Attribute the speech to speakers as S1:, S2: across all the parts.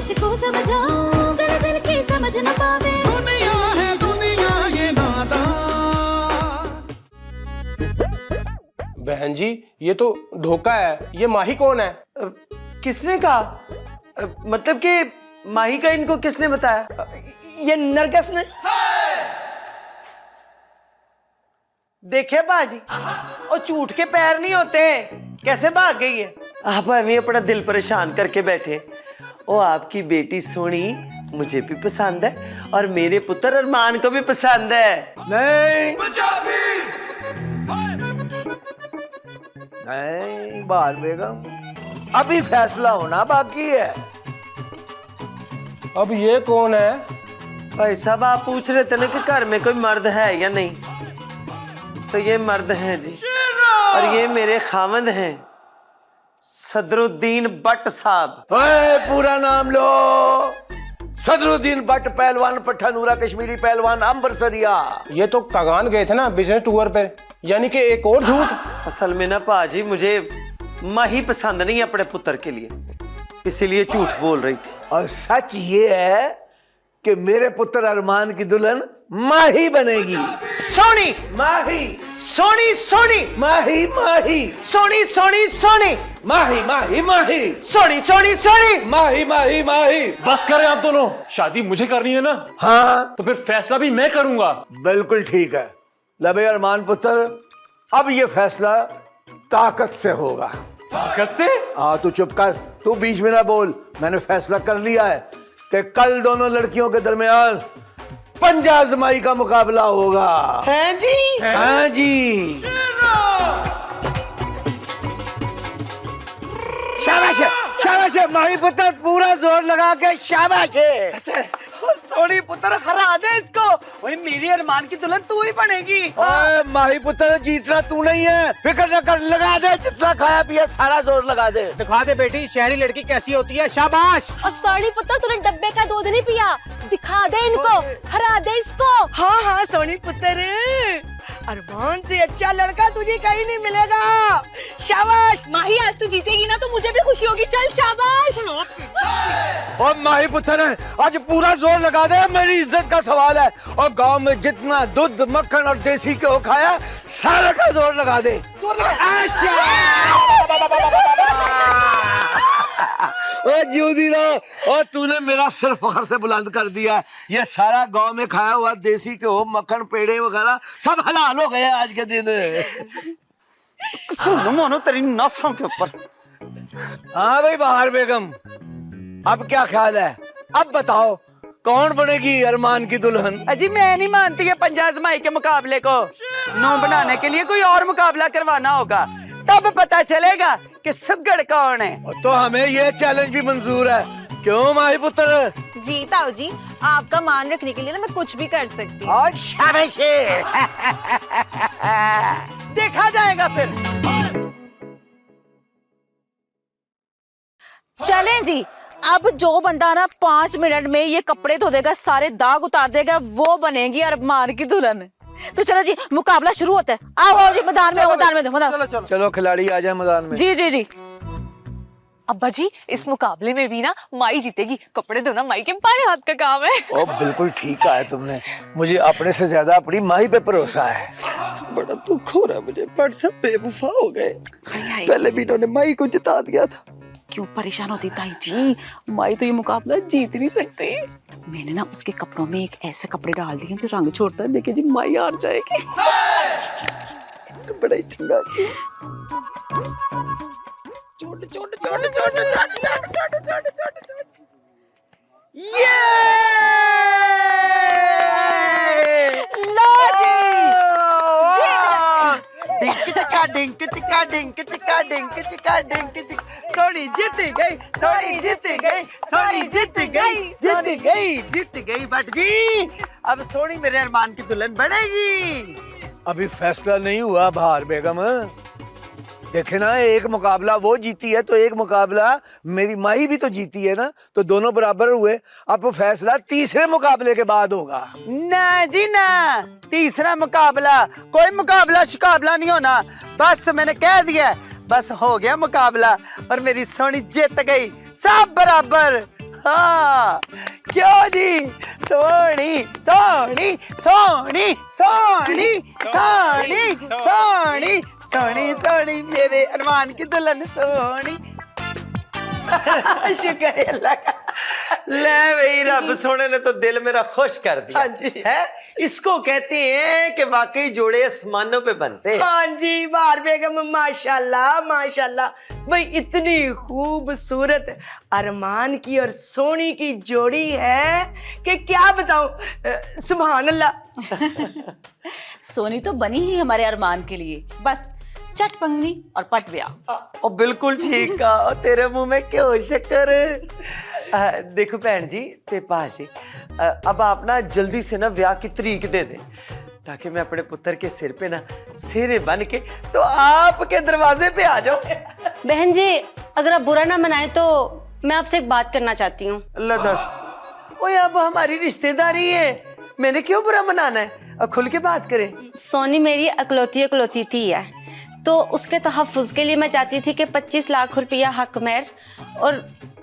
S1: किसको समझाऊं, गल दिल की समझ न पावे।
S2: दुनिया है दुनिया ये नादान।
S3: बहन जी ये तो धोखा है, ये माही कौन है?
S4: किसने कहा? मतलब कि माही का इनको किसने बताया?
S5: ये नरगिस ने।
S4: देखे बाजी, और झूठ के पैर नहीं होते, कैसे भाग गई है? आप हमें अपना दिल परेशान करके बैठे। ओ आपकी बेटी सोनी मुझे भी पसंद है और मेरे पुत्र अरमान को भी पसंद है।
S5: नहीं नहीं बहार बेगम, अभी फैसला होना बाकी है।
S3: अब ये कौन है?
S4: भाई साहब आप पूछ रहे थे ना कि घर में कोई मर्द है या नहीं, तो ये मर्द हैं जी, और ये मेरे खावंद हैं सदरुद्दीन भट्ट साहब।
S5: ओए पूरा नाम लो। सदरुद्दीन भट्ट पहलवान, पठानूरा कश्मीरी पहलवान, अमृतसरिया।
S3: ये तो कगान गए थे ना बिजनेस टूर पे, यानी कि एक और झूठ।
S4: असल में ना पाजी मुझे माही पसंद नहीं अपने पुत्र के लिए, इसीलिए झूठ बोल रही थी।
S5: और सच ये है कि मेरे पुत्र अरमान की दुल्हन माही बनेगी।
S4: सोनी
S5: माही
S4: सोनी सोनी
S5: माही माही
S4: सोनी सोनी सोनी
S5: माही माही माही
S4: सोनी सोनी सोनी
S5: माही माही माही।
S6: बस करें आप दोनों, शादी मुझे करनी है ना,
S5: हाँ
S6: तो फिर फैसला भी मैं करूंगा।
S5: बिल्कुल ठीक है। लबे अरमान पुत्र, अब ये फैसला ताकत से होगा।
S6: ताकत से?
S5: हाँ तू चुप कर, तू बीच में ना बोल। मैंने फैसला कर लिया है कि कल दोनों लड़कियों के दरमियान पंजा आजमाई का मुकाबला होगा।
S4: हैं जी?
S5: हाँ जी। शाबाश है, शाबाश है माही पुत्र, पूरा जोर लगा के शाबाश है।
S4: अच्छा सोनी पुत्र हरा दे इसको, वही मेरी अरमान की दुल्हन तू ही बनेगी।
S5: ओए माही पुत्र, जीतना तू नहीं है, फिक्र न कर, लगा दे जितना खाया पिया सारा जोर लगा दे।
S3: दिखा दे बेटी शहरी लड़की कैसी होती है, शाबाश।
S1: और सॉरी पुत्र, तूने डब्बे का दूध नहीं पिया, दिखा दे इनको, हरा दे इसको।
S7: हाँ हाँ सोनी पुत्र, अरमान से अच्छा लड़का तुझे कहीं नहीं मिलेगा। शाबाश
S1: माही आज तू जीतेगी ना तो मुझे भी खुशी होगी, चल शाबाश।
S5: और माही पुत्र है, आज पूरा जोर लगा दे, मेरी इज्जत का सवाल है। और गांव में जितना दूध मक्खन और देसी घ्यो खाया सारा का जोर लगा दे। जूदी रहो। और तूने मेरा सिर फखर से बुलंद कर दिया। ये सारा गांव में खाया हुआ देसी घ्यो मक्खन पेड़े वगैरह सब हलाल हो गए आज के दिन।
S4: मानो तेरी नसों के ऊपर।
S5: हाँ भाई बहार बेगम, अब क्या ख्याल है? अब बताओ कौन बनेगी अरमान की दुल्हन?
S4: अजी मैं नहीं मानती है पंजा आजमाई के मुकाबले को, नो बनाने के लिए कोई और मुकाबला करवाना होगा, तब पता चलेगा कि सुगड़ कौन है।
S5: तो हमें ये चैलेंज भी मंजूर है, क्यों माही पुत्र?
S7: जी ताऊ जी, आपका मान रखने के लिए ना मैं कुछ भी कर सकती हूँ।
S5: और शाबाश।
S4: देखा जाएगा फिर।
S7: चलें जी, अब जो बंदा ना 5 मिनट में ये कपड़े धो देगा, सारे दाग उतार देगा, वो बनेगी अरमान की दुल्हन। तो चलो जी मुकाबला शुरू होता है। आओ आओ जी मैदान में, मैदान में मैदान।
S5: चलो खिलाड़ी आ जाए मैदान में।
S7: जी जी जी।
S8: अब्बा जी इस मुकाबले में भी ना माई जीतेगी, कपड़े धोना माई के बाएं हाथ का काम है।
S5: ओ बिल्कुल ठीक कहा है तुमने, मुझे अपने से ज्यादा अपनी माही पे भरोसा है।
S4: बड़ा दुख हो रहा है मुझे, बट सब बेवफा हो गए। पहले भी इन्होंने माई को जिता दिया था।
S7: क्यों परेशान होती ताई जी, माई तो ये मुकाबला जीत नहीं सकती। मैंने ना उसके कपड़ों में एक ऐसे कपड़े डाल दिए जो रंग छोड़ता है, देखिए जी माई हार जाएगी।
S4: तो बड़ा ही चंगा छोटे छोटे छोटे छोटे छोटे छोटे छोटे छोटे छोटे छोटे। ये लो जी, डिंक चिका डिंक चिका डिंक चिका डिंक चिका। सोनी जीत गई, सोनी जीत गई, सोनी जीत गई, जीत गई, जीत गई बट जी। अब सोनी मेरे अरमान की दुल्हन बनेगी।
S5: अभी फैसला नहीं हुआ बहार बेगम, देखे ना, एक मुकाबला वो जीती है तो एक मुकाबला मेरी माही भी तो जीती है ना, तो दोनों बराबर हुए। अब फैसला तीसरे मुकाबले के बाद होगा।
S4: ना जी ना, तीसरा मुकाबला कोई मुकाबला शिकाबला नहीं होना, बस मैंने कह दिया, बस हो गया मुकाबला और मेरी सोनी जीत गई, सब बराबर। हाँ क्यों जी, सोनी सोनी सोनी सोनी सोनी सोनी सोनी सोनी मेरे अरमान की दुल्हन सोनी। शुक्र है अल्लाह का। ले भाई, रब सोने ने तो दिल मेरा खुश कर दिया। हाँ जी। है, इसको कहते हैं कि वाकई जोड़े आसमानों पे बनते हैं।
S9: हाँ जी बार बेगम, माशाल्लाह माशाल्लाह। भाई इतनी खूबसूरत अरमान की और सोनी की जोड़ी है कि क्या बताऊं। सुभान अल्लाह।
S7: सोनी तो बनी ही हमारे अरमान के लिए, बस चट पंगनी और पट ब्याह।
S4: और बिल्कुल ठीक कहा, तेरे मुंह में क्यों शक्कर। देखो भैन जी ते भाजी, अब आप ना जल्दी से ना ब्याह की तरीक दे दें, ताकि मैं अपने पुत्र के सिर पे ना सेरे बन के तो आपके दरवाजे पे आ जाऊं।
S1: बहन जी, अगर आप बुरा ना मनाए तो मैं आपसे एक बात करना चाहती हूँ।
S4: अल्लाह दस, ओए अब हमारी रिश्तेदारी है, मैंने क्यों बुरा मनाना है, अब खुल के बात करें।
S1: सोनी मेरी अकलौती थी है, तो उसके तहफ़्फ़ुज़ के लिए मैं चाहती थी कि 25 लाख रुपया हक मेहर और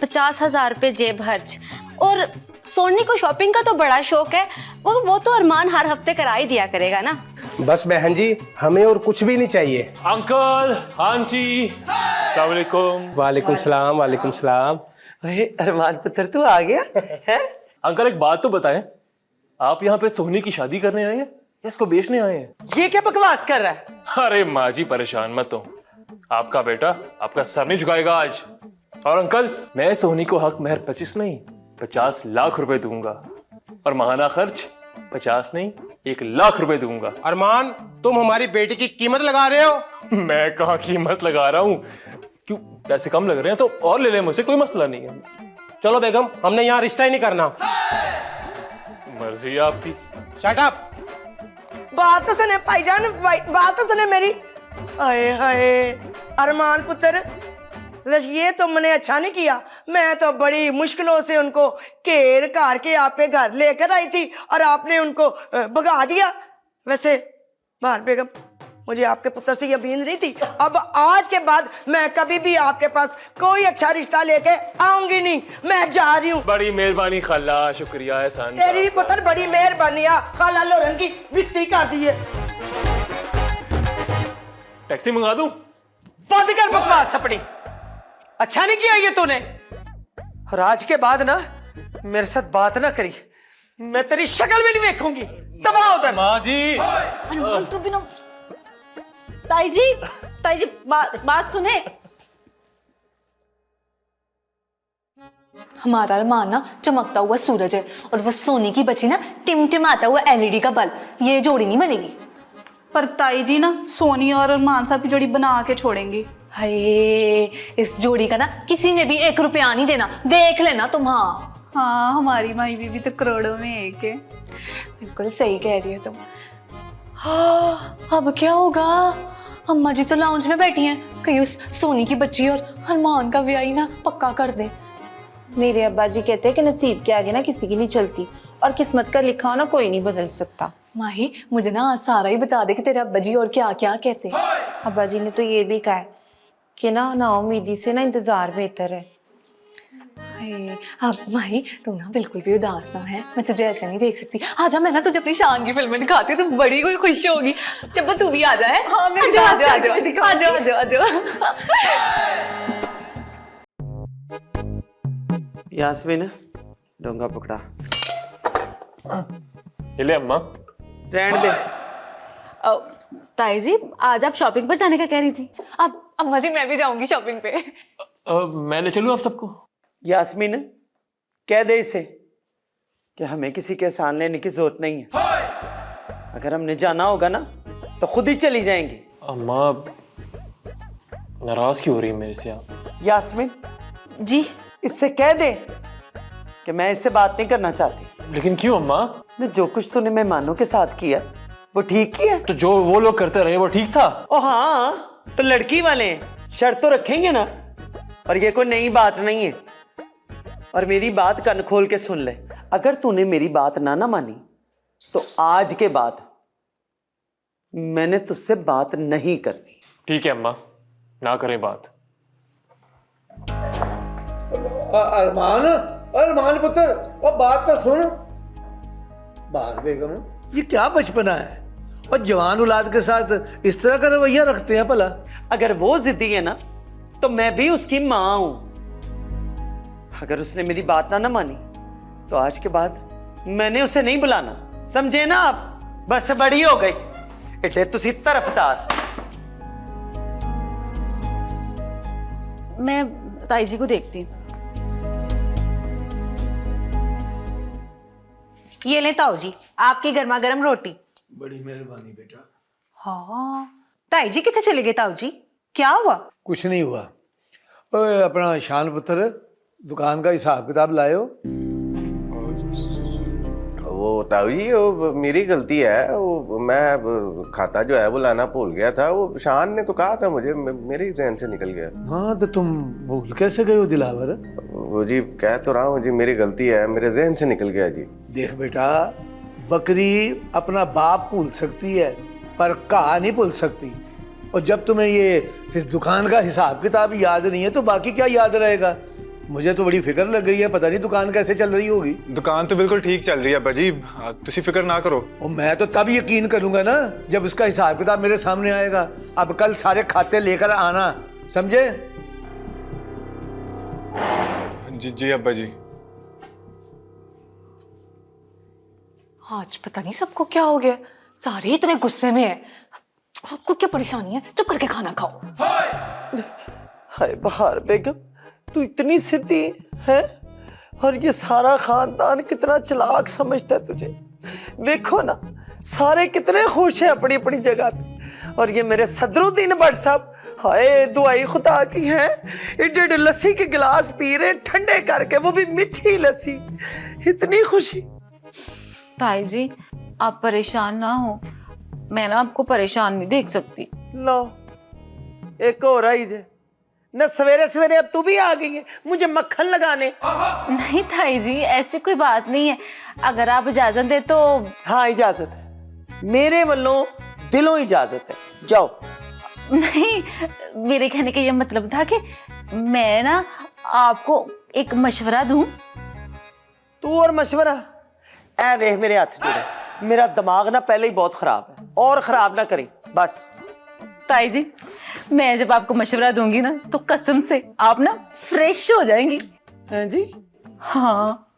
S1: 50,000 रुपये जेब खर्च। और सोनी को शॉपिंग का तो बड़ा शौक है, वो तो अरमान हर हफ्ते करा ही दिया करेगा ना।
S3: बस बहन जी, हमें और कुछ भी नहीं चाहिए।
S6: अंकल, आंटी, अस्सलाम वालेकुम।
S3: वालेकुम सलाम, वालेकुम सलाम।
S4: अरे अरमान पुत्र तू आ गया है?
S6: अंकल एक बात तो बताएं, आप यहाँ पे सोनी की शादी करने आए हैं या इसको बेचने आए हैं?
S4: ये क्या बकवास कर रहा है?
S6: अरे माँ जी परेशान मत हो, आपका बेटा आपका सर नहीं झुकाएगा आज। और अंकल, मैं सोनी को हक महर 25 नहीं 50 लाख रुपए दूंगा, और माहाना खर्च 50 नहीं 1 लाख रुपए दूंगा।
S3: अरमान, तुम हमारी बेटी की कीमत लगा रहे हो?
S6: मैं कहाँ कीमत लगा रहा हूँ, क्यों पैसे कम लग रहे हैं तो और ले लें मुझसे, कोई मसला नहीं है।
S3: चलो बेगम, हमने यहाँ रिश्ता ही नहीं करना।
S6: मर्जी है आपकी।
S3: Shut up.
S9: बात तो सुने भाईजान, बात तो सुने मेरी। हाय हाय अरमान पुत्र, बस ये तुमने अच्छा नहीं किया। मैं तो बड़ी मुश्किलों से उनको घेर घार के आपके घर लेकर आई थी और आपने उनको भगा दिया। वैसे बार बेगम, मुझे आपके पुत्र से यकीन नहीं थी। अब आज के बाद मैं कभी भी आपके पास कोई अच्छा रिश्ता लेके आऊंगी नहीं। मैं जा रही हूँ।
S6: बड़ी मेहरबानी खाला, शुक्रिया एहसान।
S9: तेरी भी पुत्र बड़ी मेहरबानी, खाला लोरन की बिस्ती कर दी है।
S6: टैक्सी मंगा दूं?
S4: बंद कर बकवास अपनी, अच्छा नहीं किया ये तूने। और आज के बाद ना मेरे साथ बात ना करी, मैं तेरी शक्ल भी नहीं देखूंगी। दबा उधर।
S6: माँ जी।
S7: अरमान तू भी ना। ताई जी बात सुने।
S8: हमारा अरमान ना चमकता हुआ सूरज है और वो सोनी की बच्ची ना टिमटिमाता हुआ LED का बल्ब। ये जोड़ी नहीं बनेगी।
S10: पर ताई जी ना सोनी और अरमान साहब की जोड़ी बना के छोड़ेंगी।
S8: हाय, इस जोड़ी का ना किसी ने भी 1 रुपया नहीं देना, देख लेना तुम।
S10: हाँ हमारी माई बीवी तो करोड़ों में एक है।
S8: बिल्कुल सही कह रही है तुम। हाँ, अब क्या होगा? अम्मा जी तो लाउंज में बैठी हैं, कहीं उस सोनी की बच्ची और अरमान का ब्याह ना पक्का कर दे।
S11: मेरे अब्बा जी कहते हैं कि नसीब के आगे ना किसी की नहीं चलती, और किस्मत का लिखा हो ना कोई नहीं बदल सकता।
S8: माही, मुझे ना आज सारा ही बता दे कि तेरे अब्बा जी और क्या क्या कहते हैं।
S11: अब्बा जी ने तो ये भी कहा है कि ना उम्मीदी से ना इंतजार बेहतर है।
S8: अब माही तू ना बिल्कुल भी उदास ना है, मैं तुझे ऐसे नहीं देख सकती। आजा, मैं ना तुझे अपनी शान की फिल्में दिखाती हूँ, तो बड़ी कोई खुशी होगी। जब तू भी आ जाए। हाँ,
S4: यास्मीन, डोंगा पकड़ा।
S6: ये ले अम्मा।
S4: रहने दे।
S7: ताई जी, आज आप शॉपिंग पर जाने का कह रही थी।
S8: अब अम्मा जी मैं भी जाऊंगी शॉपिंग पे।
S6: मैं ले चलूँ आप सबको?
S4: यास्मीन, कह दे इसे कि हमें किसी के एहसान लेने की जरूरत नहीं है। अगर हमने जाना होगा ना तो खुद ही चली जाएंगी।
S6: अम्मा नाराज क्यों हो रही है मेरे से आप?
S4: यास्मीन
S7: जी,
S4: इससे कह दे कि मैं इससे बात नहीं करना चाहती।
S6: लेकिन क्यों अम्मा?
S4: ने जो कुछ तूने मेहमानों के साथ किया वो ठीक किया?
S6: तो जो वो लोग करते रहे वो ठीक था?
S4: ओ हाँ, तो लड़की वाले हैं, शर्त तो रखेंगे ना। और ये कोई नई बात नहीं है। और मेरी बात कान खोल के सुन ले, अगर तूने मेरी बात ना मानी तो आज के बाद मैंने तुझसे बात नहीं करनी।
S6: ठीक है अम्मा, ना करें बात।
S5: अरमान, अरमान पुत्र, और बात तो सुन। बहार बेगम, ये क्या बचपना है और जवान औलाद के साथ इस तरह का रवैया रखते हैं भला?
S4: अगर वो जिद्दी है ना तो मैं भी उसकी माँ हूं। अगर उसने मेरी बात ना मानी तो आज के बाद मैंने उसे नहीं बुलाना, समझे ना आप? बस बड़ी हो गई इतने तुसी तरफदार।
S7: मैं ताई जी को देखती हूँ।
S11: ये ले ताऊ जी, आपकी गर्मा गर्म रोटी।
S5: बड़ी मेहरबानी बेटा।
S11: हाँ, ताई जी कितने चले गए ताऊ जी? क्या हुआ?
S5: कुछ नहीं हुआ। ओए अपना शान पुत्र, दुकान का हिसाब किताब लायो?
S12: वो ताऊ जी, वो मेरी गलती है। वो मैं खाता जो है वो लाना भूल गया था। वो शान ने तो कहा था मुझे, मेरे ही ज़हन से निकल गया।
S5: हाँ तो तुम भूल कैसे गए हो दिलावर?
S12: वो जी कह तो रहा हूँ जी, मेरी गलती है, मेरे जहन से निकल गया जी।
S5: देख बेटा, बकरी अपना बाप भूल सकती है पर कहा नहीं भूल सकती। और जब तुम्हें ये इस दुकान का हिसाब किताब याद नहीं है तो बाकी क्या याद रहेगा? मुझे तो बड़ी फिक्र लग गई है, पता नहीं दुकान कैसे चल रही होगी।
S13: दुकान तो बिल्कुल ठीक चल रही है अब्बाजी, तुसी फिक्र ना करो।
S5: और मैं तो तब यकीन करूंगा ना जब उसका हिसाब किताब मेरे सामने आएगा। अब कल सारे खाते लेकर आना, समझे?
S13: जी जी अब्बाजी।
S8: आज पता नहीं सबको क्या हो गया, सारे इतने गुस्से में है। आपको क्या परेशानी है? चुप करके खाना खाओ।
S4: हाय बहार बेगम, तू इतनी सीधी है और ये सारा खानदान कितना चालाक समझता है तुझे। देखो ना, सारे कितने खुश हैं अपनी अपनी जगह पे। और ये मेरे सदरुद्दीन भट्ट साहब, हाय दुआई खुदा की है, एडे लस्सी के गिलास पी रहे ठंडे करके, वो भी मीठी लस्सी। इतनी खुशी।
S7: ताई जी आप परेशान ना हो, मैं ना आपको परेशान नहीं देख सकती।
S4: लो एक और आई जे न, सवेरे सवेरे अब तू भी आ गई है मुझे मक्खन लगाने।
S7: नहीं ताई जी, ऐसी कोई बात नहीं है, अगर आप इजाजत दे तो।
S4: हाँ इजाजत है, मेरे वालों दिलों इजाजत है, जाओ।
S7: नहीं, मेरे कहने का ये मतलब था कि मैं ना आपको एक मशवरा दूं।
S4: तू और मशवरा? ऐ वेख मेरे हाथ जोड़े, मेरा दिमाग ना पहले ही बहुत खराब है, और खराब ना करी बस।
S7: ताई जी मैं जब आपको मशवरा दूंगी ना तो कसम से आप ना फ्रेश हो जाएंगी।
S4: हैं जी?
S7: हाँ,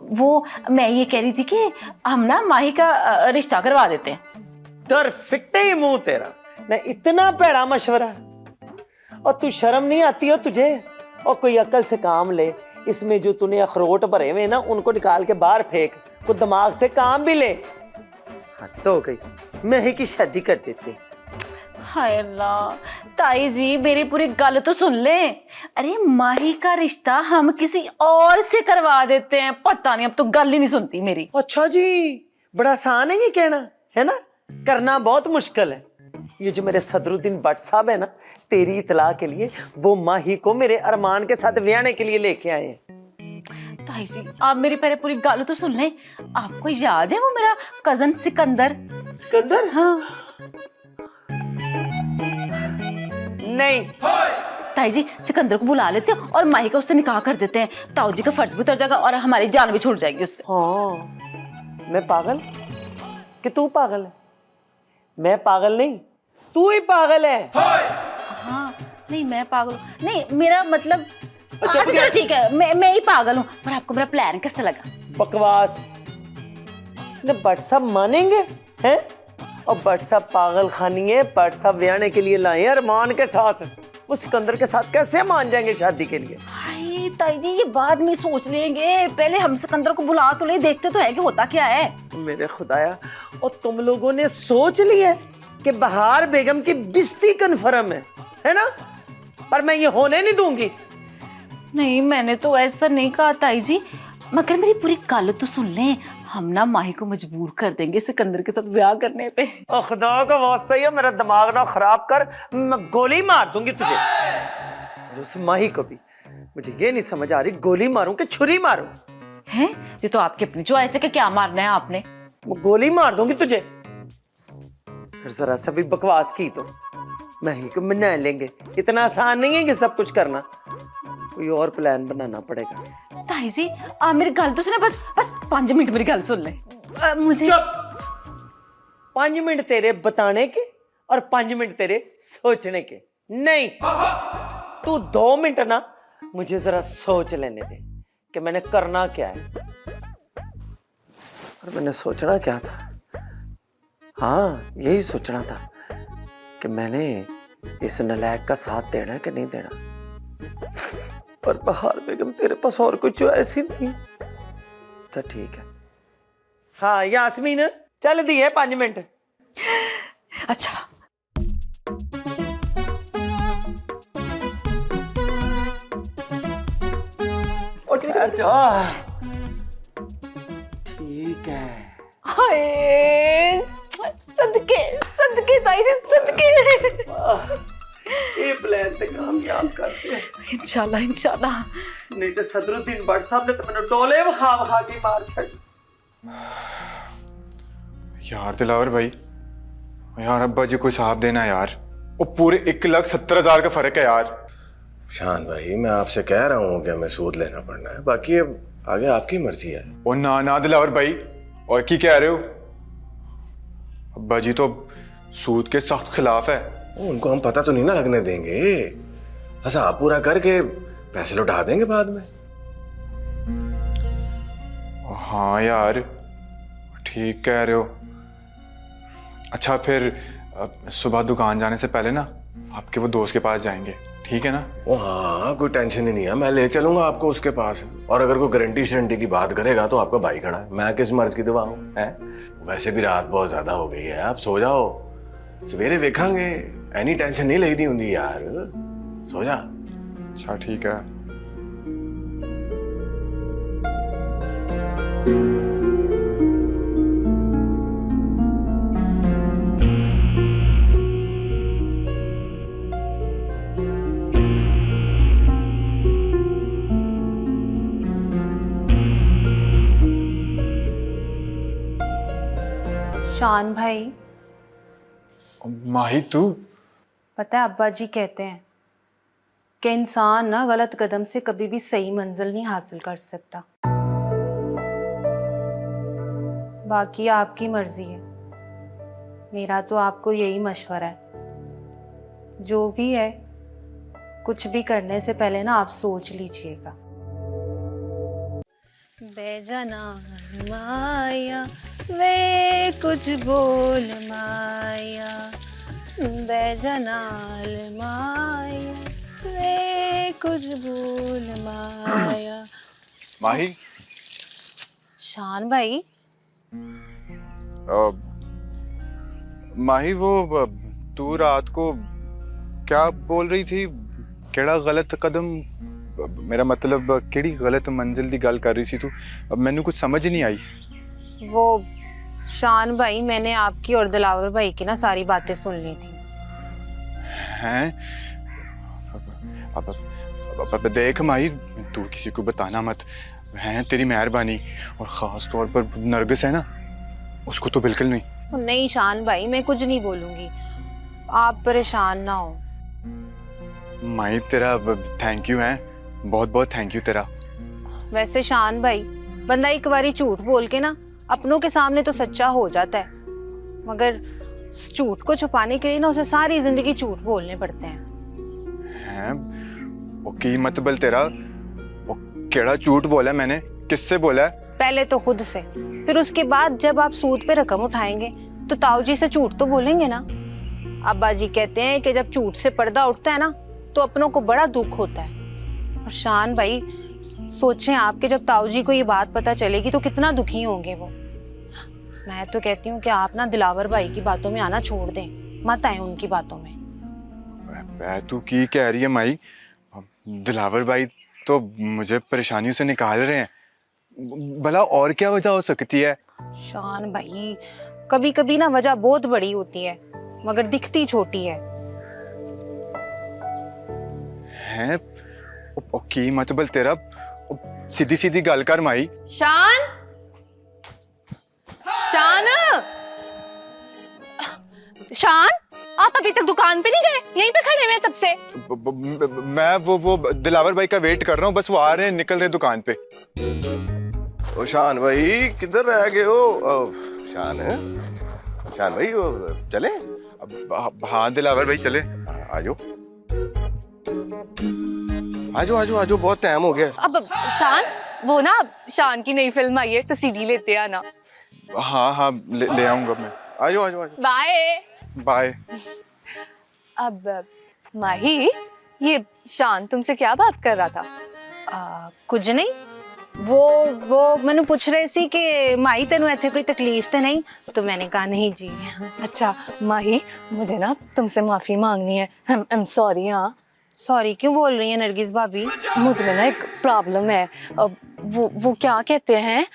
S7: वो मैं ये कह रही थी कि हम ना माही का रिश्ता करवा देते हैं।
S4: तर फिट्टे ही मुंह तेरा, न इतना भैड़ा मशवरा। और तू शर्म नहीं आती हो तुझे? और कोई अकल से काम ले, इसमें जो तूने अखरोट भरे हुए ना उनको निकाल के बाहर फेंक, कुछ दिमाग से काम भी ले। हद तो हो गई, मैं ही की शादी कर देते।
S7: हाय अल्लाह, ताई जी मेरी पूरी गल तो सुन ले। अरे माही का रिश्ता हम किसी और से करवा देते हैं। पता नहीं, अब तो गल ही नहीं सुनती मेरी।
S4: अच्छा जी, बड़ा आसान है ये कहना, है ना? करना बहुत मुश्किल है। ये जो मेरे सदरुद्दीन भट्ट साहब है ना, तेरी इतला के लिए वो माही को मेरे अरमान के साथ ब्याहने के लिए लेके आए हैं।
S7: ताई जी आप मेरी पहले पूरी गल तो सुन ले। आपको याद है वो मेरा कजन सिकंदर?
S4: सिकंदर?
S7: हाँ।
S4: नहीं
S7: ताई जी सिकंदर को बुला लेते हैं और माही का उससे निकाह कर देते हैं। ताऊ जी का फर्ज भी उतर जाएगा और हमारी जान भी छूट जाएगी उससे।
S4: हाँ, मैं पागल कि तू पागल है? मैं पागल नहीं, तू ही पागल है।
S7: हाँ, नहीं मैं पागल नहीं, मेरा मतलब। अच्छा चलो ठीक है, मैं ही पागल हूँ, पर आपको मेरा प्लान कैसा लगा?
S4: बकवास। न भट्ट साहब मानेंगे हैं? और भट्ट साहब पागल खानी है, भट्ट साहब ब्याहने के लिए लाए अरमान के साथ। वो सिकंदर के साथ कैसे मान जाएंगे शादी के लिए?
S7: हाय ताई जी ये बाद में सोच लेंगे, पहले हम सिकंदर को बुला तो ले, देखते तो है कि होता क्या है।
S4: मेरे खुदाया, और तुम लोगों ने सोच लिया कि बहार बेगम की बिस्ती कन्फर्म है ना? पर मैं ये होने नहीं दूंगी।
S7: नहीं मैंने तो ऐसा नहीं कहा ताई जी, मगर मेरी पूरी गल तो सुन लें। हम ना माही को मजबूर कर देंगे सिकंदर के साथ ब्याह करने पे।
S4: खुदा का वास्ता ही है, मेरा दिमाग ना खराब कर, मैं गोली मार दूंगी तुझे। और उस माही को भी। मुझे ये नहीं समझ आ रही, गोली मारूं कि छुरी मारूं?
S7: हैं? ये तो आपकी अपनी चॉइस है कि क्या मारना है आपने।
S4: वो गोली मार दूंगी तुझे। फिर जरा सा भी बकवास की तो माही को मना लेंगे। इतना आसान नहीं है कि सब कुछ करना। कोई और प्लान बनाना पड़ेगा।
S7: ताई जी आप मेरी गल तो सुने, बस बस 5 मिनट मेरी गल सुन ले। मुझे
S4: चुप। 5 मिनट तेरे बताने के और 5 मिनट तेरे सोचने के नहीं। तू 2 मिनट ना मुझे जरा सोच लेने दे कि मैंने करना क्या है और मैंने सोचना क्या था। हाँ, यही सोचना था कि मैंने इस नलायक का साथ देना है कि नहीं देना। पर बहार बेगम तेरे पास और कोई चॉइस ही नहीं। अच्छा ठीक है। हाँ यास्मीन, चल दिए 5 मिनट।
S7: अच्छा
S4: ठहर जा। ठीक है।
S7: हाय सदके सदके ताई जी सदके।
S4: ये प्लान ते कामयाब करते हैं
S7: इंशाल्लाह इंशाल्लाह।
S4: नहीं तो सदरुद्दीन भट्ट साहब ने तो मैंने डोले खा के मार छड़।
S13: यार दिलावर भाई, यार अब्बा जी को हिसाब देना यार, वो पूरे 1,70,000 का फर्क है यार।
S12: शान भाई मैं आपसे कह रहा हूँ कि हमें सूद लेना पड़ना है, बाकी अब आगे आपकी मर्जी है।
S13: ओ ना ना दिलावर भाई, और की कह रहे हो? अब्बा जी तो सूद के सख्त खिलाफ है।
S12: उनको हम पता तो नहीं ना लगने देंगे, हिसाब पूरा करके पैसे लौटा देंगे बाद में।
S13: हाँ यार ठीक कह रहे हो। अच्छा फिर सुबह दुकान जाने से पहले ना आपके वो दोस्त के पास जाएंगे, ठीक है ना?
S12: ओ हाँ, कोई टेंशन ही नहीं है, मैं ले चलूंगा आपको उसके पास। और अगर कोई गारंटी शारंटी की बात करेगा तो आपका भाई खड़ा है, मैं किस मर्ज की दवा हूँ है? वैसे भी रात बहुत ज्यादा हो गई है, आप सो जाओ, सवेरे देखेंगे। एनी टेंशन नहीं लेती होंगी यार, सो जा।
S13: अच्छा ठीक है।
S11: शान भाई,
S13: माही तू?
S11: पता है अब्बा जी कहते हैं कि इंसान ना गलत कदम से कभी भी सही मंजिल नहीं हासिल कर सकता। बाकी आपकी मर्जी है, मेरा तो आपको यही मशवरा है, जो भी है कुछ भी करने से पहले ना आप सोच लीजिएगा। बेजना माया वे कुछ बोल माया, बेजनाल माया वे कुछ बोल माया।
S13: माही
S11: शान भाई,
S13: माही वो तू रात को क्या बोल रही थी? केड़ा गलत कदम, मेरा मतलब केड़ी गलत मंजिल दी गल कर रही सी तू? अब मैंने कुछ समझ नहीं आई।
S11: वो शान भाई, मैंने आपकी और दिलावर भाई की ना सारी बातें सुन ली थी।
S13: हैं? अब देख माही, तू किसी को बताना मत, हैं तेरी मेहरबानी। और ख़ास तौर पर नरगिस है ना, उसको तो बिल्कुल नहीं।
S11: नहीं शान भाई, मैं कुछ नहीं बोलूंगी, आप परेशान ना हो।
S13: माही तेरा थैंक यू है, बहुत बहुत थैंक यू तेरा।
S11: वैसे शान भाई, बंदा एक बारी झूठ बोल के ना अपनों के सामने तो सच्चा हो जाता है, मगर झूठ को छुपाने के लिए ना उसे सारी जिंदगी झूठ बोलने पड़ते हैं।
S13: वो की मतलब तेरा? वो केड़ा झूठ बोला मैंने? किससे बोला है?
S11: पहले तो खुद से, फिर उसके बाद जब आप सूद पे रकम उठाएंगे तो ताऊ जी से झूठ तो बोलेंगे ना। अब्बा जी कहते हैं कि जब झूठ से पर्दा उठता है ना तो अपनों को बड़ा दुख होता है। और शान भाई सोचें आपके, जब ताऊ जी को ये बात पता चलेगी तो कितना दुखी होंगे वो। मैं तो कहती हूँ कि आप ना दिलावर भाई की बातों में आना छोड़ दें, मत आए उनकी बातों में।
S13: तू की कह रही है माई? दिलावर भाई तो मुझे परेशानियों से निकाल रहे हैं, भला और क्या वजह हो सकती है?
S11: शान भाई, कभी कभी ना वजह बहुत बड़ी होती है मगर दिखती छोटी है।
S13: हैं? की मतलब तेरा? सीधी सीधी गल कर माई।
S1: शान, शान, शान,
S8: आप अभी तक दुकान पे नहीं गए? यहीं पे खड़े हुए हैं तब से।
S13: मैं वो दिलावर भाई का वेट कर रहा हूँ, बस वो आ रहे हैं, निकल रहे हैं दुकान पे।
S12: ओ शान भाई किधर रह गए हो? शान है, शान भाई वो चले?
S13: हाँ दिलावर भाई चले।
S12: आजो आजो आजो आजो, बहुत टाइम हो गया।
S8: अब शान, वो ना शान की नई फिल्म आई है तो सीडी लेते आना।
S13: हाँ हाँ ले आऊंगा मैं।
S12: आजो आजो आजो।
S8: Bye
S13: bye.
S8: अब माही, ये शान तुमसे क्या बात कर रहा था?
S11: कुछ नहीं, वो मैंने पूछ रहे सी कि माही तेनू इत्थे कोई तकलीफ तो नहीं? तो मैंने कहा नहीं जी।
S8: अच्छा माही, मुझे ना तुमसे माफी मांगनी है। I am sorry. हाँ
S11: सॉरी क्यों बोल रही है नरगिस भाभी?
S8: मुझ में ना एक प्रॉब्लम है। वो क्या कहते हैं,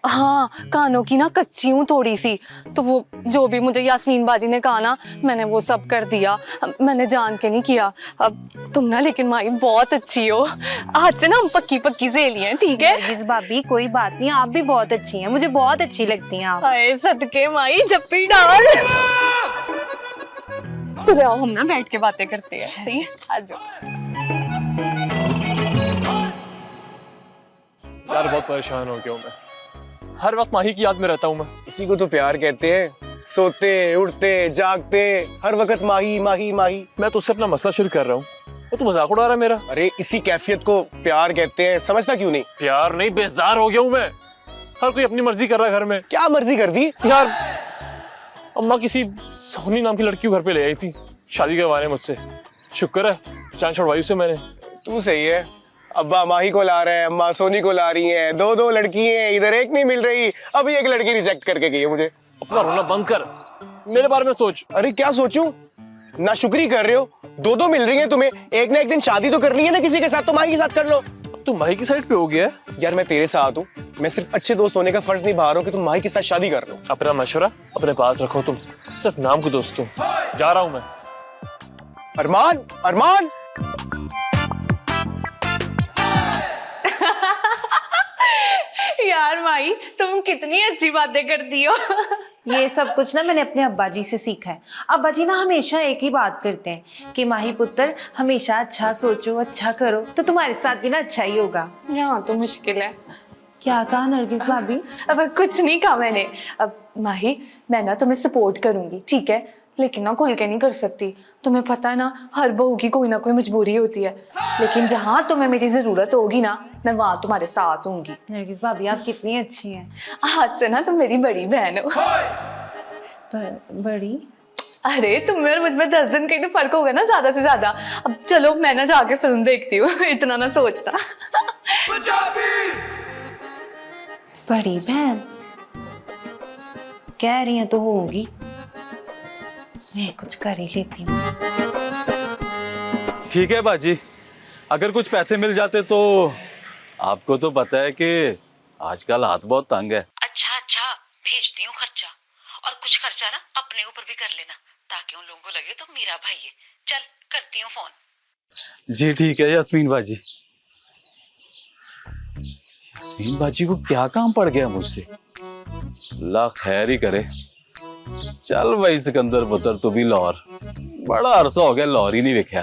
S8: हाँ कानों की ना कच्ची हूँ थोड़ी सी, तो वो जो भी मुझे यास्मीन बाजी ने कहा ना, मैंने वो सब कर दिया। मैंने जान के नहीं किया। अब तुम ना लेकिन माई बहुत अच्छी हो, आज से ना हम पक्की पक्की सहेली हैं, ठीक है?
S11: नरगिस भाभी कोई बात नहीं, आप भी बहुत अच्छी हैं, मुझे बहुत अच्छी लगती हैं आप।
S8: हाय सदके माई, जप्पी डाल। चलो आओ हम ना बैठ के बातें करते हैं, सही है? आ जाओ।
S6: यार बहुत परेशान हो गया हूँ मैं, हर वक्त माही की याद में रहता हूँ मैं।
S12: इसी को तो प्यार कहते हैं, सोते उठते जागते हर वक्त माही माही माही।
S6: मैं तुझसे अपना मसला शेयर कर रहा हूँ, तो मजाक उड़ा रहा है मेरा।
S12: अरे इसी कैफियत को प्यार कहते हैं, समझता क्यों नहीं?
S6: प्यार नहीं, बेजार हो गया हूँ मैं। हर कोई अपनी मर्जी कर रहा है घर में।
S12: क्या मर्जी कर दी
S6: यार? अम्मा किसी सोनी नाम की लड़की को घर पे ले आई थी शादी के बहाने मुझसे। शुक्र है जान छुड़वाई उससे मैंने।
S12: तू सही है, अब्बा माही को ला रहे हैं, अम्मा सोनी को ला रही हैं, दो लड़की हैं, इधर एक नहीं मिल रही। अभी एक लड़की रिजेक्ट करके गई है मुझे।
S6: अपना रोना बंद कर, मेरे बारे में सोच।
S12: अरे क्या सोचूं? ना शुक्री कर रहे हो, दो मिल रही हैं तुम्हें, एक ना एक दिन शादी तो करनी है ना किसी के साथ, तो माही के साथ कर लो।
S6: अब तू माही की साइड पे हो गया है?
S12: यार मैं तेरे साथ हूँ, मैं सिर्फ अच्छे दोस्त होने का फर्ज निभा रहा हूँ कि तुम माही के साथ शादी कर लो।
S6: अपना मशवरा अपने पास रखो, तुम सिर्फ नाम को दोस्त हो। जा रहा हूँ मैं।
S12: अरमान, अरमान।
S8: यार माई, तुम कितनी अच्छी बातें करती हो।
S11: ये सब कुछ ना मैंने अपने अब्बा जी से सीखा है। अब्बा जी ना हमेशा एक ही बात करते हैं कि माही पुत्र हमेशा अच्छा सोचो, अच्छा करो, तो तुम्हारे साथ भी ना अच्छा ही होगा।
S8: यहाँ तो मुश्किल है।
S11: क्या कहा नरगिस भाभी?
S8: अब कुछ नहीं कहा मैंने। अब माही, मैं ना तुम्हें सपोर्ट करूंगी, ठीक है, लेकिन ना खुल के नहीं कर सकती। तुम्हें पता है ना, हर बहू की कोई ना कोई मजबूरी होती है, लेकिन जहाँ तुम्हें मेरी जरूरत होगी ना, मैं वहां तुम्हारे साथ होंगी।
S11: नरगिस भाभी आप कितनी अच्छी हैं।
S8: आज से ना तुम मेरी बड़ी बहन हो।
S11: बड़ी?
S8: अरे तुम में और मुझ में 10 दिन कहीं तो फर्क होगा ना, ज्यादा से ज्यादा। अब चलो मैं ना जाके फिल्म देखती हूँ। इतना ना सोचना।
S11: बड़ी बहन कह रही हैं तो होगी, मैं कुछ कर ही लेती हूँ।
S14: ठीक है बाजी, अगर कुछ पैसे मिल जाते तो। आपको तो पता है कि आजकल हाथ बहुत तंग है।
S7: अच्छा भेजती हूँ खर्चा, और कुछ खर्चा ना अपने ऊपर भी कर लेना, ताकि उन लोगों को लगे तो मेरा भाई है। चल करती हूँ फोन।
S14: जी ठीक है यास्मीन बाजी। यास्मीन बाजी को क्या काम पड़ गया मुझसे? अल्लाह खैर ही करे। चल भाई सिकंदर पुत्र, तू भी लाहौर, बड़ा अरसा हो गया लाहौर ही नहीं देखा।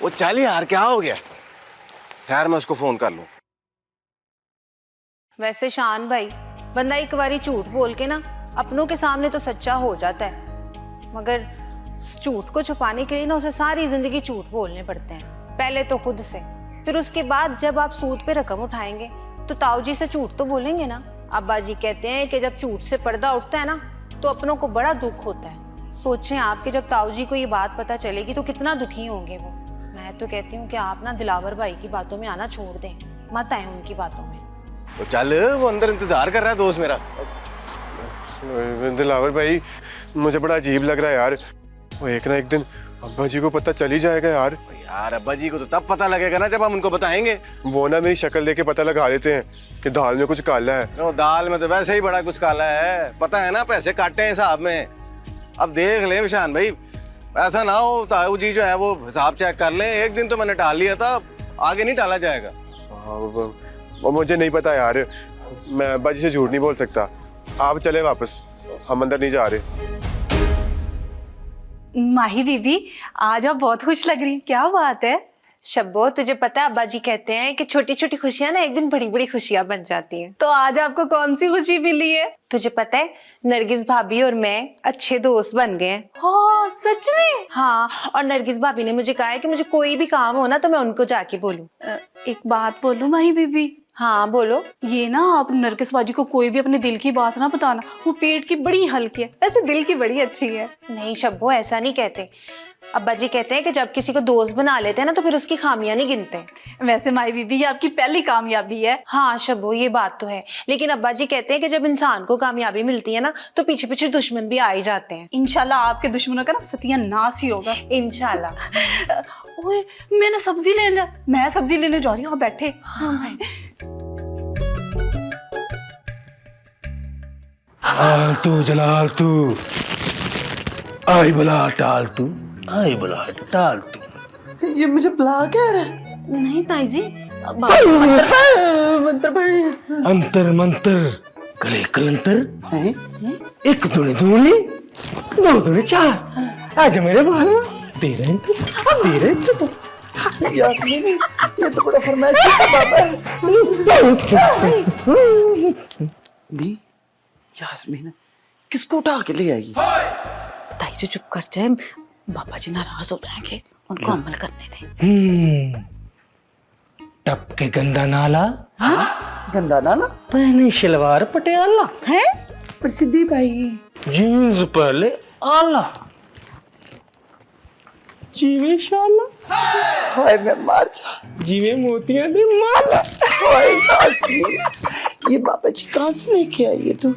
S12: वो चल यार, क्या हो गया? खैर मैं उसको फोन कर लूं।
S11: वैसे शान भाई, बंदा एक बारी झूठ बोल के ना अपनों के सामने तो सच्चा हो जाता है, मगर झूठ को छुपाने के लिए ना उसे सारी जिंदगी झूठ बोलने पड़ते हैं। पहले तो खुद से, फिर उसके बाद जब आप सूद पे रकम उठाएंगे तो ताऊ जी से झूठ तो बोलेंगे ना। अब्बा जी कहते हैं कि जब झूठ से पर्दा उठता है ना, तो अपनों को बड़ा दुख होता है। सोचें आपके जब ताऊ जी को ये बात पता चलेगी तो कितना दुखी होंगे वो। मैं तो कहती हूँ कि आप ना दिलावर भाई की बातों में आना छोड़ दें, मत आए उनकी बातों में।
S12: तो चल, वो अंदर इंतजार कर रहा है दोस्त मेरा।
S3: दिलावर भाई, मुझे बड़ा अजीब लग रहा है यार। वो एक ना एक दिन अब्बा जी को पता चल ही जाएगा यार।
S12: यार अब्बा जी को तो तब पता लगेगा ना जब हम उनको बताएंगे।
S3: वो ना मेरी शक्ल देके पता लगा लेते हैं कि दाल में कुछ काला है।
S12: तो दाल में तो वैसे ही बड़ा कुछ काला है, पता है ना, पैसे काटे हैं हिसाब में। अब देख ले निशान भाई, ऐसा ना हो ताऊ जी जो है वो हिसाब चेक कर लें। एक दिन तो मैंने टाल लिया था, आगे नहीं टाला जाएगा।
S3: वो मुझे नहीं पता यार, मैं अब्बा जी से झूठ नहीं बोल सकता। आप चले वापस। हम अंदर नहीं जा रहे।
S10: माही दीदी आज आप बहुत खुश लग रही हैं, क्या बात है?
S11: शब्बो, तुझे पता है अब्बा जी कहते हैं कि छोटी छोटी खुशियां ना एक दिन बड़ी बड़ी खुशियां बन जाती हैं।
S10: तो आज आपको कौन सी खुशी मिली है?
S11: तुझे पता है नरगिस भाभी और मैं अच्छे दोस्त बन गए हैं।
S10: हाँ सच में?
S11: हाँ, और नरगिस भाभी ने मुझे कहा है कि मुझे कोई भी काम हो ना तो मैं उनको जाके बोलूं।
S10: एक बात बोलूं माही बीबी?
S11: हाँ बोलो।
S10: ये ना आप नरगिस बाजी को कोई भी अपने दिल की बात ना बताना, वो पेट की बड़ी हल्की है, वैसे दिल की बड़ी अच्छी है।
S11: नहीं शब्बो, ऐसा नहीं कहते। अब्बा जी कहते हैं कि जब किसी को दोस्त बना लेते हैं ना तो फिर उसकी खामियां नहीं गिनते।
S10: वैसे माई बीबी ये आपकी पहली कामयाबी है।
S11: हाँ शब्बो, ये बात तो है, लेकिन अब्बा जी कहते हैं कि जब इंसान को कामयाबी मिलती है ना तो पीछे पीछे दुश्मन भी आ ही जाते हैं।
S10: इंशाल्लाह आपके दुश्मनों का ना सत्यानाश ही होगा
S11: इंशाल्लाह।
S10: ओए मैं सब्जी लेने जा रही हूँ, बैठे।
S5: आलतू जलालतू, आई बला टालतू, आई बला टालतू।
S4: ये मुझे बुला कह रहा है?
S10: नहीं ताई जी, मंत्र पढ़े।
S5: अंतर मंतर गले कलंतर, एक दूनी दूनी दो दूनी चार, आज मेरे बाल तेरे
S4: यास्मीन, ये तो बड़ा फरमाइश है बाबा। दी यास्मीन किसको उठा के ले आई?
S10: ताई जी चुप कर जाए, बाबा जी नाराज हो जाएंगे, उनको अमल करने दें।
S5: टप के गंदा नाला,
S4: गंदा नाला,
S5: पहने शलवार पटियाला
S10: है,
S4: प्रसिद्धि भाई
S5: जीन्स पहले आला, जीवे शाला,
S4: हाय मैं मार जा,
S5: जीवे मोतियां दे माला।
S4: हाय यास्मीन, ये बाबा जी कहाँ से लेके आई है तू?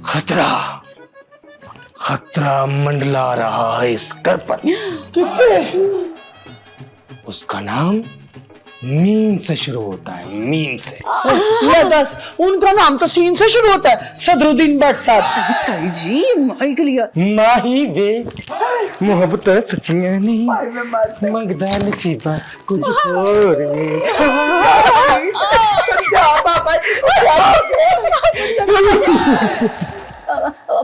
S5: खतरा खतरा मंडला रहा है इस घर पर। उसका नाम मीम से शुरू होता है, मीम से।
S4: या दस, उनका नाम तो सीन से शुरू होता है, सदरुद्दीन भट्ट साहब।
S10: ताई जी माही के लिए
S5: माही वे मोहब्बत सचियां नहीं, मंगदा नसीबा कुछ और
S4: समझा बाबा जी को।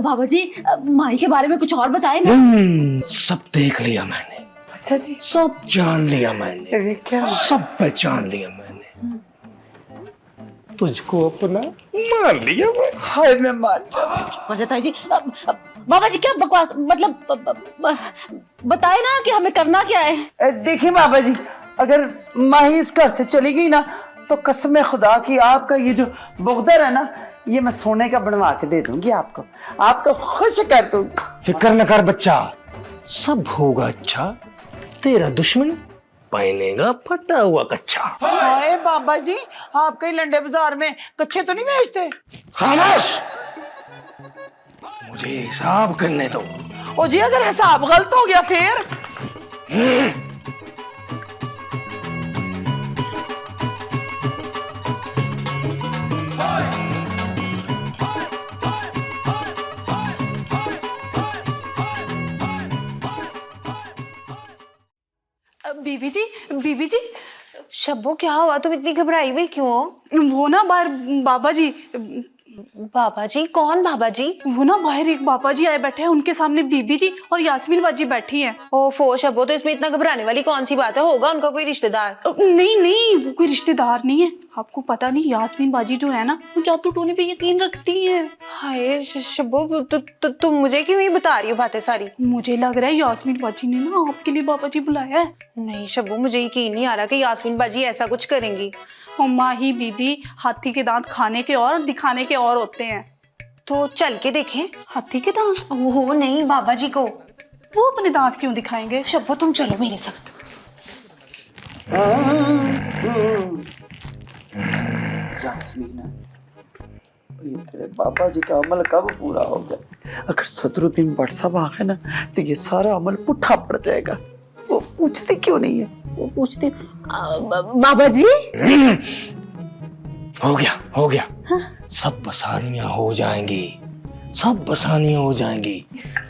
S10: बाबा जी माही के बारे में कुछ और बताए ना।
S5: सब देख लिया मैंने।
S4: अच्छा जी,
S5: सब जान लिया मैंने,
S4: क्या?
S5: सब पहचान लिया मैंने, तुझको अपना मान लिया मैं।
S4: हाय मैं मार जा।
S10: अच्छा ताई जी, बाबा जी क्या बकवास, मतलब बताए ना कि हमें करना क्या है।
S4: देखिए बाबा जी, अगर माही इस घर से चली गई ना तो कसम खुदा की आपका ये जो बुगदर है ना, ये मैं सोने का बनवा के दे दूंगी आपको खुश कर दूंगी।
S5: फिक्र न कर बच्चा, सब होगा अच्छा, तेरा दुश्मन पहनेगा फटा हुआ कच्चा।
S4: हाय बाबा जी, आप कहीं लंडे बाजार में कच्चे तो नहीं बेचते?
S5: खामोश, मुझे हिसाब करने दो।
S4: ओ जी, अगर हिसाब गलत हो गया फिर?
S10: बीबी जी
S11: शब्बो क्या हुआ, तुम इतनी घबराई हुई क्यों हो?
S10: वो ना बाहर बाबा जी।
S11: बाबा जी? कौन बाबा जी?
S10: वो ना बाहर एक बाबा जी आए बैठे हैं, उनके सामने बीबी जी और यास्मीन बाजी बैठी हैं।
S11: ओफो शब्बो, तो इसमें इतना घबराने वाली कौन सी बात है? होगा उनका कोई रिश्तेदार।
S10: नहीं वो कोई रिश्तेदार नहीं है, आपको पता नहीं यास्मीन बाजी जो है ना वो जादू टोने पे यकीन रखती है।
S11: हाय शब्बो, तुम मुझे क्यों ही बता रही हो बातें सारी?
S10: मुझे लग रहा है यास्मीन बाजी ने ना आपके लिए बाबा जी बुलाया है।
S11: नहीं शब्बो, मुझे यकीन नहीं आ रहा कि यास्मीन बाजी ऐसा कुछ करेंगी।
S10: माही बीबी, हाथी के दांत खाने के और दिखाने के और होते हैं।
S11: तो चल के देखें।
S10: हाथी के दांत?
S11: ओह नहीं, बाबा जी को।
S10: वो अपने दांत क्यों दिखाएंगे?
S11: शब्बो तुम चलो मेरे साथ।
S4: यास्मीन, ये तेरे बाबा जी का अमल कब पूरा हो गया? अगर सदरुद्दीन भट्ट साहब आ गए ना तो ये सारा अमल पुट्ठा पड़ जाएगा। वो पूछते क्यों नहीं है?
S10: वो पूछते बाबा जी।
S5: हो गया हाँ? सब आसानियां हो जाएंगी, सब आसानियां हो जाएंगी,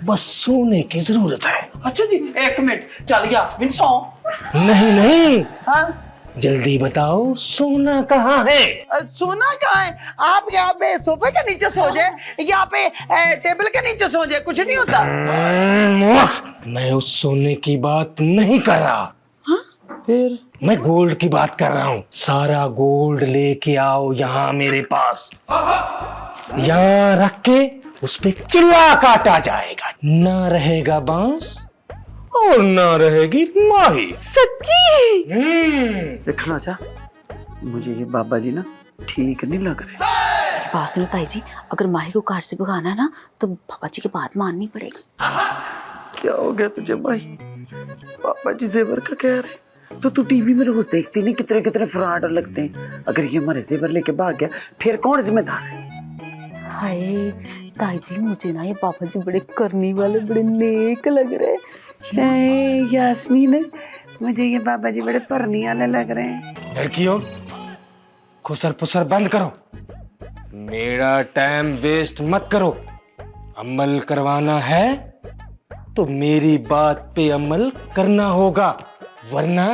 S5: बस सोने की जरूरत है।
S4: अच्छा जी, एक मिनट, चल यास्मीन सो।
S5: नहीं
S4: हाँ?
S5: जल्दी बताओ सोना कहाँ है?
S4: सोना कहाँ है? आप यहाँ पे सोफे के नीचे सो जाए, यहाँ पे टेबल के नीचे सो जाए, कुछ नहीं होता।
S5: मैं उस सोने की बात नहीं कर रहा।
S4: फिर
S5: मैं गोल्ड की बात कर रहा हूँ। सारा गोल्ड लेके आओ यहाँ मेरे पास, यहाँ रख के उस पे चिल्ला काटा जाएगा। ना रहेगा बांस और ना रहेगी माही।
S7: सच्ची?
S4: देखना जा, मुझे ये बाबा जी ना ठीक नहीं लग रहे।
S10: बात सुनो ताई जी, अगर माही को कार से भगाना है ना तो पापा जी की बात माननी पड़ेगी।
S4: क्या हो गया तुझे भाई? पापा जी जेवर का कह रहे, तो तू टीवी में रोज देखती नहीं कितने कितने फ्रॉड लगते हैं। अगर ये हमारे जेवर लेके भाग गया फिर कौन जिम्मेदार है?
S10: हाय ताई जी, मुझे ना ये पापा जी बड़े करने वाले, बड़े नेक लग रहे हैं।
S4: यास्मीन, मुझे ये बाबा जी बड़े परनी वाले लग रहे हैं।
S5: लड़कियों, खुसर पुसर बंद करो, मेरा टाइम वेस्ट मत करो। अमल करवाना है तो मेरी बात पे अमल करना होगा, वरना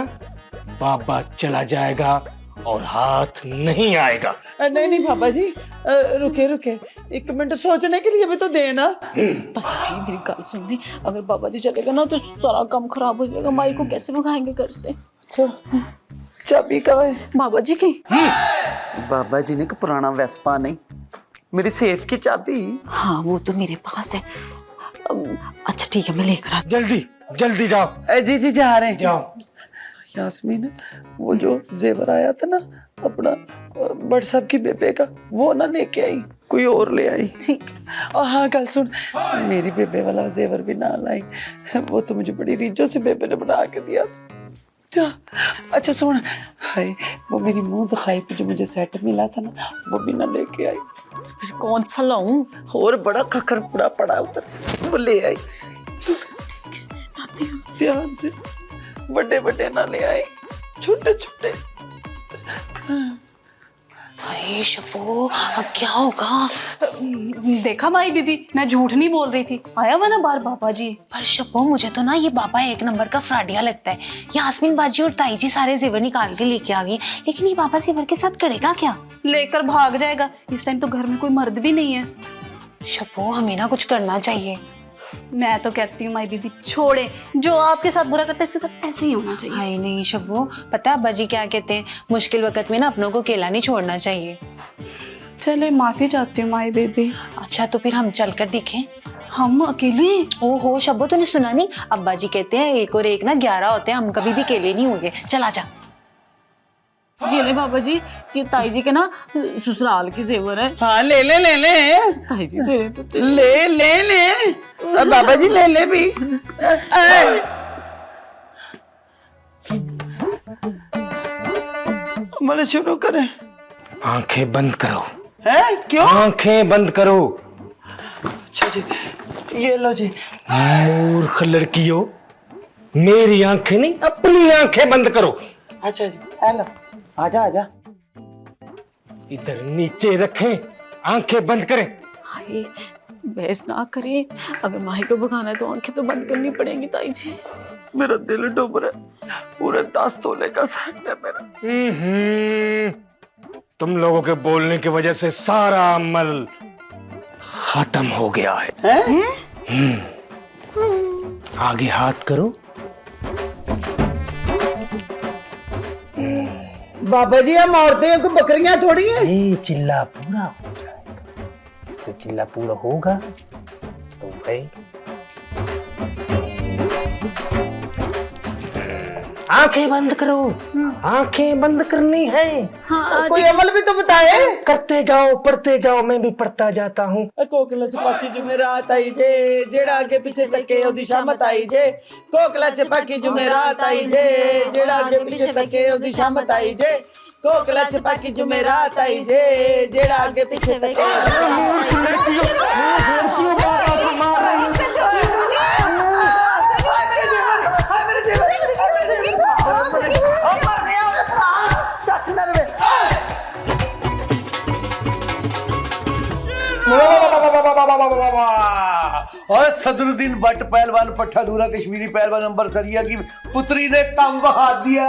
S5: बाबा चला जाएगा और हाथ नहीं आएगा।
S4: नहीं नहीं बाबा जी, रुके रुके, एक मिनट सोचने के लिए भी तो देना।
S10: ताई जी मेरी गल सुननी, अगर बाबा जी चलेगा ना तो सारा काम खराब हो जाएगा। माई को कैसे भगाएंगे घर से?
S4: अच्छा, चाबी कहाँ है?
S10: बाबा जी की।
S4: बाबा जी ने एक पुराना वेस्पा नहीं, मेरी सेफ की चाबी।
S10: हाँ वो तो मेरे पास है। अच्छा ठीक है, मैं लेकर आती।
S5: जल्दी जल्दी जाओ।
S4: जी जी जा रहे हैं।
S5: जाओ।
S4: यास्मीन, वो जो जेवर आया था ना अपना बट साहब की बेबे का, वो ना लेके आई, कोई और ले आई।
S10: ठीक।
S4: और हाँ कल सुन, मेरी बेबे वाला जेवर भी ना लाई, वो तो मुझे बड़ी रीझों से बेबे ने बना के दिया था। अच्छा सुन, हाय वो मेरी मुंह दिखाई पे जो मुझे सेट मिला था ना, वो भी ना लेके आई।
S10: फिर कौन सा लाऊं?
S4: और बड़ा खखर पूरा पड़ा उधर, वो ले आई। ध्यान से, बड़े बड़े ना ले आए, छोटे छोटे।
S7: हाय शपो, अब क्या होगा?
S10: देखा माई बीबी, मैं झूठ नहीं बोल रही थी। आया हुआ ना बाहर बाबा जी।
S7: पर शपो, मुझे तो ना ये बाबा एक नंबर का फ्रॉडिया लगता है। यास्मीन बाजी और ताई जी सारे जेवर निकाल के लेके आ गई, लेकिन ये बाबा जेवर के साथ करेगा क्या?
S10: लेकर भाग जाएगा। इस टाइम तो घर में कोई मर्द भी नहीं है।
S7: शपो, हमें ना कुछ करना चाहिए।
S10: मैं तो कहती हूँ माई बीबी छोड़े, जो आपके साथ बुरा करता है इसके साथ ऐसे ही होना चाहिए।
S7: हाय नहीं शबो, पता है अब्बा जी क्या कहते हैं? मुश्किल वक्त में ना अपनों को अकेला नहीं छोड़ना चाहिए।
S10: चले माफी चाहती हूँ माई बेबी।
S7: अच्छा तो फिर हम चलकर दिखें?
S10: हम अकेले?
S7: ओहो शबो, तूने सुना नहीं? अब्बा जी कहते हैं 1 और 1 ना 11 होते हैं, हम कभी भी अकेले नहीं होंगे। चल आजा।
S10: ये ले बाबा जी, ये ताई जी के ना ससुराल की जेवर है।
S4: हाँ ले ले ले ले।
S10: ताई जी दे रहे तो
S4: ले ले ले, बाबा जी ले ले भी। अमल शुरू करें।
S5: आंखें बंद करो।
S4: है क्यों?
S5: आंखें बंद करो।
S4: अच्छा जी, ये लो जी।
S5: मूर्ख लड़कियों, मेरी आंखें नहीं अपनी आंखें बंद करो।
S4: अच्छा जी, हेलो, आजा आजा।
S5: इधर नीचे रखें, आंखें बंद करें।
S10: हाय बहस ना करें, अगर माही को भगाना है तो आंखें तो बंद करनी पड़ेंगी ताई जी।
S4: मेरा दिल डूब रहा है, पूरे 10 तोले का सेट है मेरा।
S5: तुम लोगों के बोलने की वजह से सारा अमल खत्म हो गया है। आगे हाथ करो।
S4: बाबा जी हम औरतें हैं, कोई बकरियां थोड़ी हैं।
S5: ये चिल्ला पूरा हो जाएगा, इससे चिल्ला पूरा होगा तो भाई आंखें बंद करो। आंखें बंद करनी है।
S10: हाँ,
S4: कोई अमल भी तो बताए।
S5: करते जाओ, पढ़ते जाओ, मैं भी पढ़ता जाता हूँ।
S4: कोकला चपाकी जुमेरात आई जे, जेड़ा आगे पीछे तके ओ दिशा मत आई जे। कोकला चपाकी जुमेरात आई जे, जेड़ा आगे पीछे तके ओ दिशा मत आई जे। कोकला चपाकी जुमेरात आई जे, जेड़ा आगे पीछे तके।
S5: और सदरुद्दीन भट्ट पहलवान, पट्ठाडूरा कश्मीरी पहलवान, अंबर सरिया की पुत्री ने काम बहा दिया।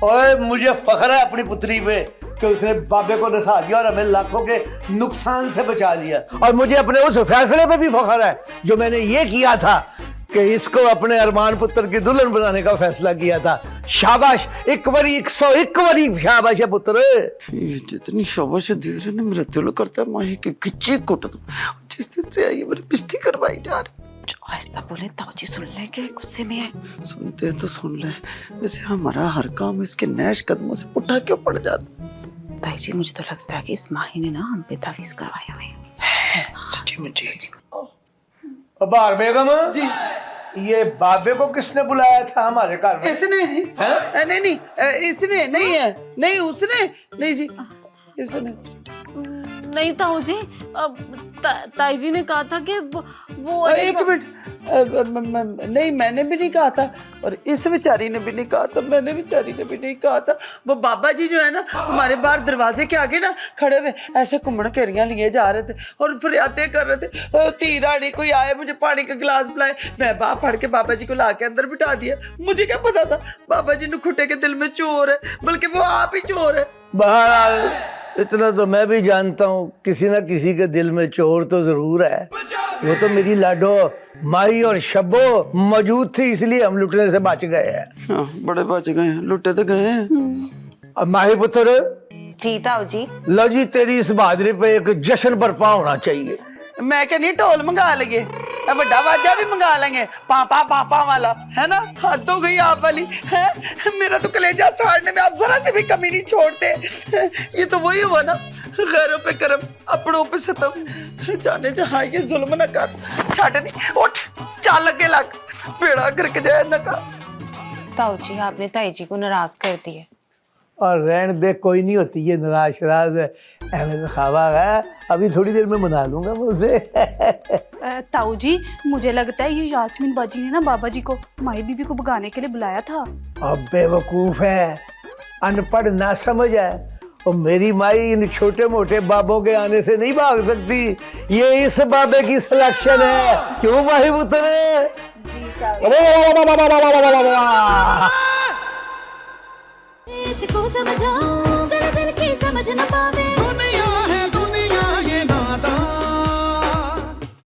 S5: ओए मुझे फख्र है अपनी पुत्री पे कि उसने बाबे को नसा दिया और हमें लाखों के नुकसान से बचा लिया। और मुझे अपने उस फैसले पे भी फख्र है जो मैंने ये किया था कि इसको अपने अरमान पुत्र की दुल्हन बनाने का फैसला किया था। शाबाश, 101 बारी शाबाश है पुत्र।
S10: जितनी शाबाश दे रहे ने मेरा दिल करता है माही की गिच्ची कुट दूं। जिस दिन से आई मेरी बिस्ती करवाई जा रही। आहिस्ता बोले, ताऊजी सुन लेंगे, गुस्से में है। सुनते हैं तो सुन ले, वैसे हमारा हर काम इसके नैश कदमों से पुट्ठा क्यों पड़ जाता। ताई जी मुझे तो लगता है कि इस माही ने ना हम पे तावीज़ करवाया हुआ है। सच्ची मुझे।
S5: बार बेगम जी, ये बाबे को किसने बुलाया था हमारे घर में?
S4: इसने जी। नहीं इसने नहीं है, नहीं उसने नहीं जी, इसने
S10: नहीं ताऊ जी, ताई जी ने कहा था कि वो
S4: एक मिनट, नहीं मैंने भी नहीं कहा था और इस बेचारी ने भी नहीं कहा था, मैंने बेचारी ने भी नहीं कहा था। वो बाबा जी जो है ना हमारे बाहर दरवाजे के आगे ना खड़े हुए ऐसे घुमड़ घेरियां लिए जा रहे थे और फरियादें कर रहे थे, ती रानी कोई आए मुझे पानी का गिलास पिलाए। मैं बाप फड़ के बाबा जी को ला के अंदर बिठा दिया। मुझे क्या पता था बाबा जी ने खुटे के दिल में चोर है, बल्कि वो आप ही चोर है।
S5: बहरहाल इतना तो मैं भी जानता हूँ, किसी ना किसी के दिल में चोर तो जरूर है। वो तो मेरी लाडो माही और शब्बो मौजूद थी, इसलिए हम लुटने से बच गए हैं।
S10: हाँ, बड़े बच गए हैं, लुटे तो गए हैं।
S5: अब माही पुत्र
S11: जी ताऊ जी।
S5: लो जी, तेरी इस बहादुरी पे एक जश्न बर्पा होना चाहिए।
S4: मैं कहनी ढोल मंगा लेंगे, बड़ा बाजा भी मंगा लेंगे, पापा पापा वाला, है ना। हद हो गई आप वाली है। मेरा तो कलेजा साड़ने में आप जरा से भी कमी नहीं छोड़ते। ये तो वही हुआ ना, गैरों पे करम अपनों पे सतम, जाने जहाँ ये जुल्म न कर। छाट नहीं, उठ चाल लगे लग, बेड़ा करके जाए न का।
S11: ताऊ जी आपने ताई जी को नाराज कर दिया।
S5: और रहन दे, कोई नहीं होती ये नाराज शराज है, अहमद खावा है, अभी थोड़ी देर में मना लूंगा मैं उसे।
S10: ताऊ जी मुझे लगता है ये यास्मीन बाजी ने ना बाबा जी को माही बीबी को भगाने के लिए बुलाया था।
S5: अब बेवकूफ है, अनपढ़ ना समझ है, और मेरी माई इन छोटे मोटे बाबों के आने से नहीं भाग सकती। ये इस बाबे की सिलेक्शन है, क्यों माही पुत्र?
S2: इसको समझाऊं, दिल की समझ न पावे। दुनिया है दुनिया ये नादान।